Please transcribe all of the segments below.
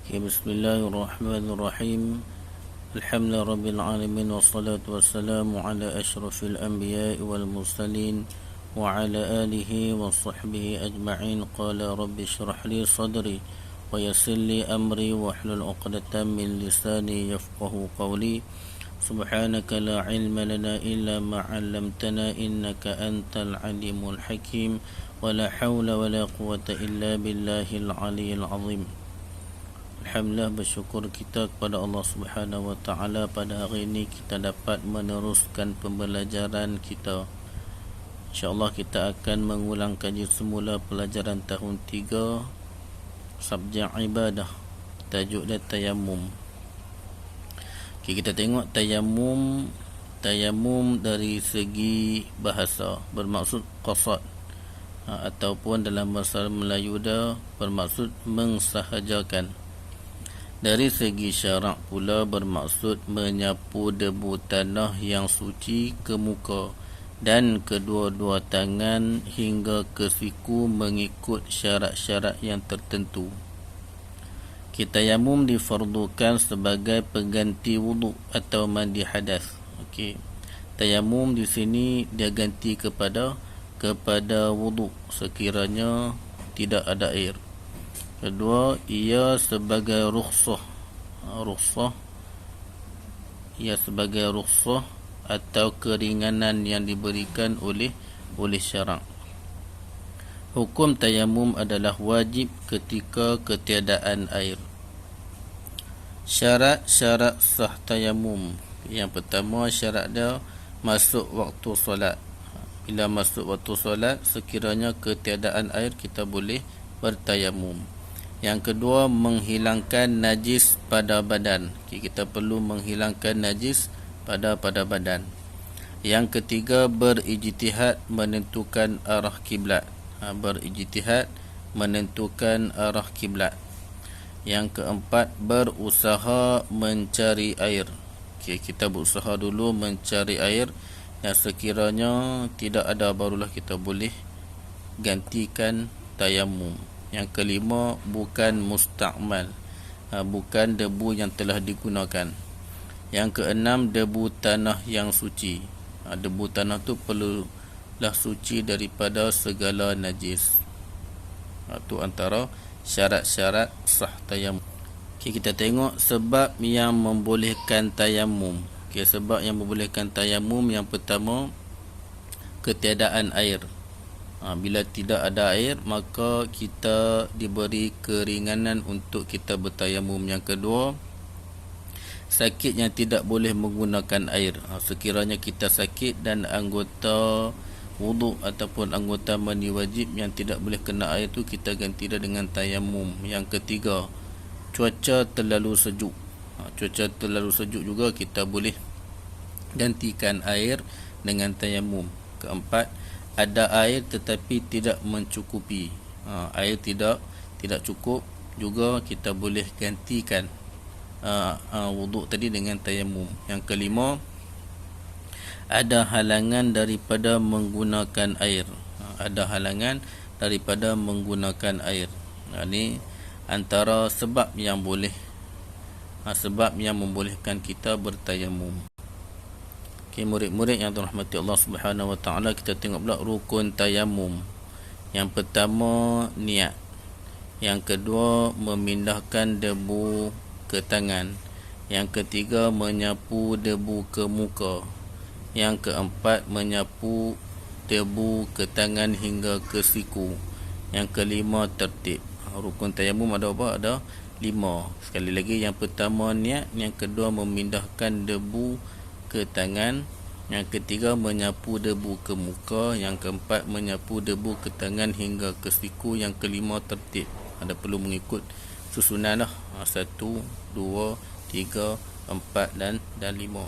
Bismillahirrahmanirrahim. Alhamdulillah rabbil alamin wassalatu wassalamu ala asyrafil anbiya'i wal mursalin wa ala alihi wa sahbihi ajma'in. Qala rabbi shrah li sadri wa yassir li amri wa hlul 'uqdatam min lisani yafqahu qawli. Subhanaka la ilma lana illa ma 'allamtana innaka antal alimul hakim. Wa la hawla wa la quwwata illa billahil aliyyil azim. Alhamdulillah, bersyukur kita kepada Allah Subhanahu wa taala pada hari ini kita dapat meneruskan pembelajaran kita. InsyaAllah kita akan mengulang kaji semula pelajaran tahun 3 subjek ibadah, tajuk dia tayamum. Kita tengok tayamum dari segi bahasa bermaksud qasad, ataupun dalam bahasa Melayu dia bermaksud mengsahajakan. Dari segi syarak pula bermaksud menyapu debu tanah yang suci ke muka dan kedua-dua tangan hingga ke siku mengikut syarat-syarat yang tertentu. Tayamum difardukan sebagai pengganti wuduk atau mandi hadas. Tayamum di sini dia ganti kepada wuduk sekiranya tidak ada air. Kedua, ia sebagai rukhsah. Ia sebagai rukhsah atau keringanan yang diberikan oleh syarak. Hukum tayamum adalah wajib ketika ketiadaan air. Syarat-syarat sah tayamum. Yang pertama, syarat dia masuk waktu solat. Bila masuk waktu solat, sekiranya ketiadaan air, kita boleh bertayamum. Yang kedua, menghilangkan najis pada badan. Kita perlu menghilangkan najis pada badan. Yang ketiga, berijtihad menentukan arah kiblat. Berijtihad menentukan arah kiblat. Yang keempat, berusaha mencari air. Kita berusaha dulu mencari air. Yang sekiranya tidak ada, barulah kita boleh gantikan tayamum. Yang kelima, bukan mustakmal, bukan debu yang telah digunakan. Yang keenam, debu tanah yang suci. Debu tanah tu perlulah suci daripada segala najis. Itu antara syarat-syarat sah tayamum. Kita tengok sebab yang membolehkan tayamum. Sebab yang membolehkan tayamum, yang pertama, ketiadaan air. Bila tidak ada air, maka kita diberi keringanan untuk kita bertayamum. Yang kedua, sakit yang tidak boleh menggunakan air. Sekiranya kita sakit dan anggota wuduk ataupun anggota mandi wajib yang tidak boleh kena air tu, kita ganti dia dengan tayamum. Yang ketiga, cuaca terlalu sejuk. Cuaca terlalu sejuk juga kita boleh gantikan air dengan tayamum. Keempat, ada air tetapi tidak mencukupi. Air tidak cukup juga, kita boleh gantikan wuduk tadi dengan tayamum. Yang kelima, ada halangan daripada menggunakan air. Ada halangan daripada menggunakan air. Ini antara sebab yang sebab yang membolehkan kita bertayamum. Murid-murid yang dirahmati Allah Subhanahu wa taala, kita tengok pula rukun tayamum. Yang pertama, niat. Yang kedua, memindahkan debu ke tangan. Yang ketiga, menyapu debu ke muka. Yang keempat, menyapu debu ke tangan hingga ke siku. Yang kelima, tertib. Rukun tayamum ada apa? Ada 5. Sekali lagi, yang pertama niat, yang kedua memindahkan debu ke tangan, yang ketiga menyapu debu ke muka, yang keempat menyapu debu ke tangan hingga ke siku, yang kelima tertib. Ada perlu mengikut susunan lah. 1, 2, 3, 4 dan 5.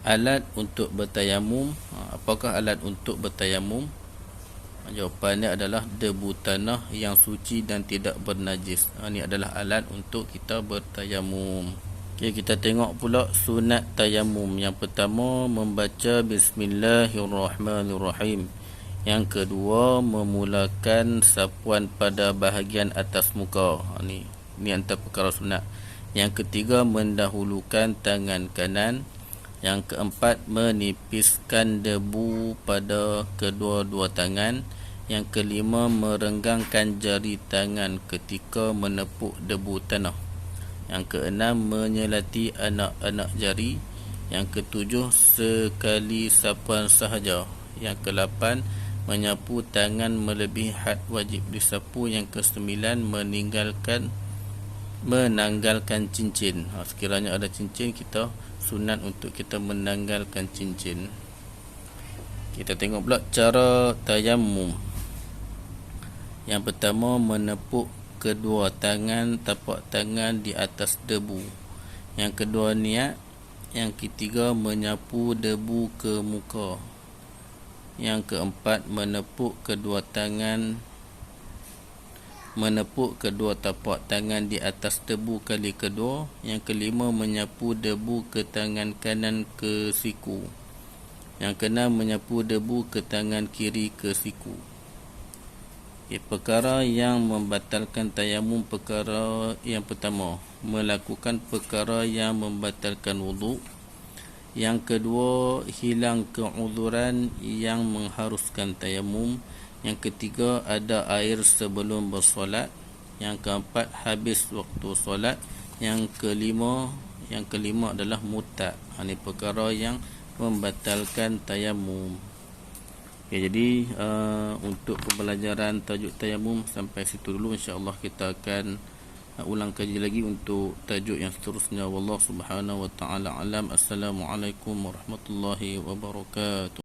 Alat untuk bertayamum. Apakah alat untuk bertayamum? Jawapannya adalah debu tanah yang suci dan tidak bernajis. Ini adalah alat untuk kita bertayamum. Kita tengok pula sunat tayamum. Yang pertama, membaca Bismillahirrahmanirrahim. Yang kedua, memulakan sapuan pada bahagian atas muka. Ni antara perkara sunat. Yang ketiga, mendahulukan tangan kanan. Yang keempat, menipiskan debu pada kedua-dua tangan. Yang kelima, merenggangkan jari tangan ketika menepuk debu tanah. Yang keenam, menyelati anak-anak jari. Yang ketujuh, sekali sapuan sahaja. Yang kedelapan, menyapu tangan melebihi had wajib disapu. Yang kesembilan, menanggalkan cincin. Sekiranya ada cincin, kita sunat untuk kita menanggalkan cincin. Kita tengok pula cara tayamum. Yang pertama, menepuk kedua tangan, tapak tangan di atas debu. Yang kedua, niat. Yang ketiga, menyapu debu ke muka. Yang keempat, menepuk kedua tapak tangan di atas debu kali kedua. Yang kelima, menyapu debu ke tangan kanan ke siku. Yang keenam, menyapu debu ke tangan kiri ke siku. Perkara yang membatalkan tayamum. Perkara yang pertama, melakukan perkara yang membatalkan wuduk. Yang kedua, hilang keuzuran yang mengharuskan tayamum. Yang ketiga, ada air sebelum bersolat. Yang keempat, habis waktu solat. Yang kelima adalah murtad. Ini perkara yang membatalkan tayamum. Jadi untuk pembelajaran tajuk tayamum sampai situ dulu. InsyaAllah kita akan ulang kaji lagi untuk tajuk yang seterusnya. Wallahu subhanahu wa ta'ala alam. Assalamualaikum warahmatullahi wabarakatuh.